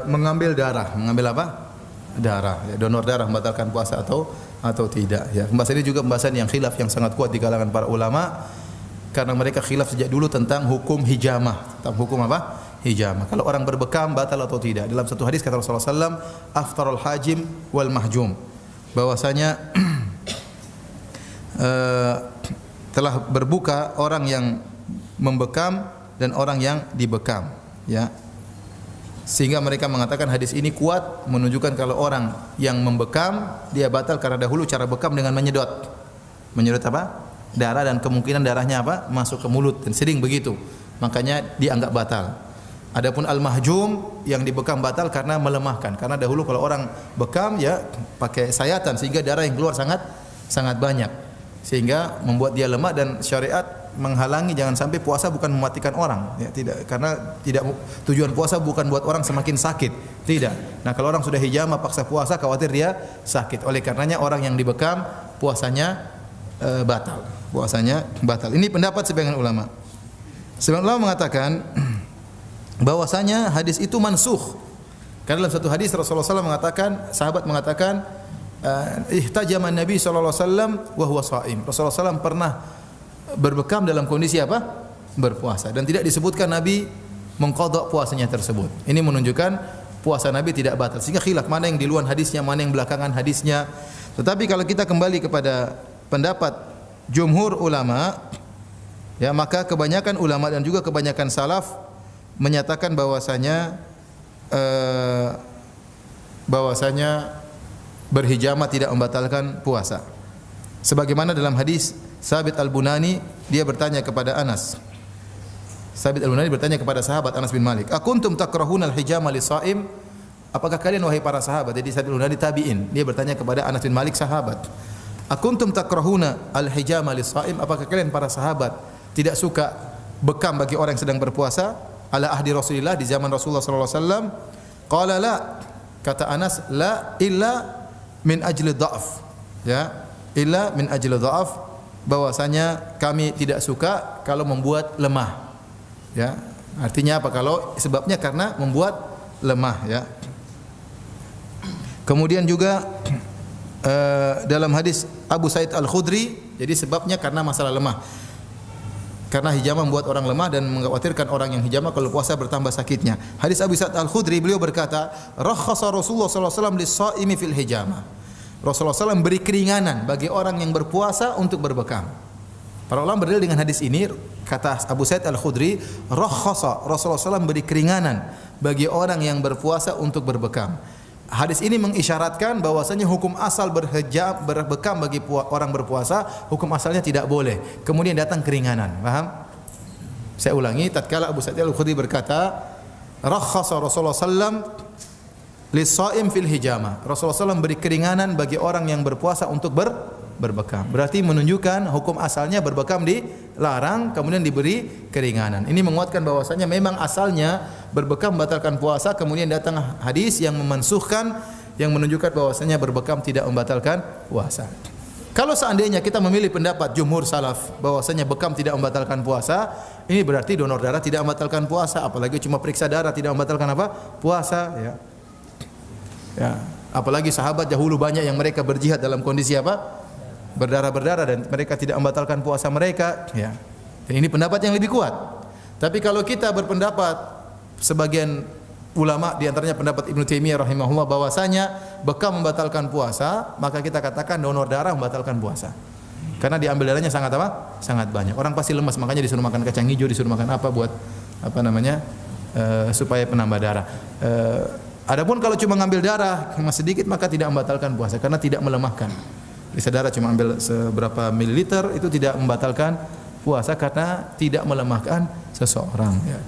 Mengambil darah, mengambil apa? Darah, ya, donor darah membatalkan puasa atau tidak. Ya, pembahasan ini juga pembahasan yang khilaf yang sangat kuat di kalangan para ulama karena mereka khilaf sejak dulu tentang hukum hijamah, tentang hukum apa? Hijamah. Kalau orang berbekam batal atau tidak. Dalam satu hadis kata Rasulullah SAW, aftarul hajim wal mahjum, bahwasanya telah berbuka orang yang membekam dan orang yang dibekam. Ya, sehingga mereka mengatakan hadis ini kuat menunjukkan kalau orang yang membekam dia batal karena dahulu cara bekam dengan menyedot apa? Darah, dan kemungkinan darahnya apa? Masuk ke mulut, dan sering begitu, makanya dianggap batal. Adapun al-mahjum yang dibekam batal karena melemahkan, karena dahulu kalau orang bekam ya pakai sayatan sehingga darah yang keluar sangat banyak, sehingga membuat dia lemah, dan syariat menghalangi jangan sampai puasa bukan mematikan orang, ya, tidak, karena tidak, tujuan puasa bukan buat orang semakin sakit, tidak. Nah, kalau orang sudah hijamah paksa puasa khawatir dia sakit. Oleh karenanya orang yang dibekam puasanya batal. Ini pendapat sebagian ulama. Sebagian ulama mengatakan bahwasanya hadis itu mansukh. Karena dalam satu hadis Rasulullah SAW mengatakan, sahabat mengatakan, ihtajama Nabi sallallahu alaihi wasallam wa huwa shaim. Rasulullah SAW pernah berbekam dalam kondisi apa? Berpuasa, dan tidak disebutkan Nabi mengqadha puasanya tersebut. Ini menunjukkan puasa Nabi tidak batal. Sehingga khilaf mana yang duluan hadisnya, mana yang belakangan hadisnya. Tetapi kalau kita kembali kepada pendapat jumhur ulama, ya, maka kebanyakan ulama dan juga kebanyakan salaf menyatakan bahwasanya berhijamah tidak membatalkan puasa. Sebagaimana dalam hadis Sabit Al-Bunani, dia bertanya kepada Anas. Sabit Al-Bunani bertanya kepada sahabat Anas bin Malik, "Akuntum takrahuna al-hijama lis-shaim?" Apakah kalian wahai para sahabat? Jadi Sabit Al-Bunani tabi'in, dia bertanya kepada Anas bin Malik sahabat. "Akuntum takrahuna al-hijama lis-shaim?" Apakah kalian para sahabat tidak suka bekam bagi orang yang sedang berpuasa? Ala ahdi Rasulillah, di zaman Rasulullah sallallahu alaihi wasallam. Qala la, kata Anas, la illa min ajli dha'f. Ya, illa min ajli dha'f, bahwasanya kami tidak suka kalau membuat lemah. Ya, artinya apa? Kalau sebabnya karena membuat lemah, ya. Kemudian juga dalam hadis Abu Sa'id Al-Khudri, jadi sebabnya karena masalah lemah. Karena hijamah membuat orang lemah dan mengkhawatirkan orang yang hijamah kalau puasa bertambah sakitnya. Hadis Abu Sa'id Al-Khudri, beliau berkata, "Rakhasa Rasulullah sallallahu alaihi wasallam lis-shaimi fil hijamah." Rasulullah SAW beri keringanan bagi orang yang berpuasa untuk berbekam. Para ulama berdalil dengan hadis ini, kata Abu Sa'id Al-Khudri, rakhasa, Rasulullah SAW beri keringanan bagi orang yang berpuasa untuk berbekam. Hadis ini mengisyaratkan bahwasanya hukum asal berbekam bagi orang berpuasa, hukum asalnya tidak boleh. Kemudian datang keringanan. Paham? Saya ulangi, tatkala Abu Sa'id Al-Khudri berkata, rakhasa Rasulullah SAW lis-shaim fil hijamah. Rasulullah SAW beri keringanan bagi orang yang berpuasa untuk berbekam. Berarti menunjukkan hukum asalnya berbekam dilarang, kemudian diberi keringanan. Ini menguatkan bahwasanya memang asalnya berbekam membatalkan puasa, kemudian datang hadis yang memansukhkan, yang menunjukkan bahwasanya berbekam tidak membatalkan puasa. Kalau seandainya kita memilih pendapat jumhur salaf bahwasanya bekam tidak membatalkan puasa, ini berarti donor darah tidak membatalkan puasa, apalagi cuma periksa darah tidak membatalkan apa? Puasa, ya. Ya, apalagi sahabat dahulu banyak yang mereka berjihad dalam kondisi apa? Berdarah-berdarah, dan mereka tidak membatalkan puasa mereka, ya. Dan ini pendapat yang lebih kuat. Tapi kalau kita berpendapat sebagian ulama, di antaranya pendapat Ibnu Taimiyah rahimahullah, bahwasanya bekam membatalkan puasa, maka kita katakan donor darah membatalkan puasa. Karena diambil darahnya sangat apa? Sangat banyak. Orang pasti lemas, makanya disuruh makan kacang hijau, disuruh makan apa buat apa namanya? Supaya penambah darah. Adapun kalau cuma ngambil darah cuma sedikit, maka tidak membatalkan puasa karena tidak melemahkan. Bisa darah cuma ambil seberapa mililiter, itu tidak membatalkan puasa karena tidak melemahkan seseorang, ya.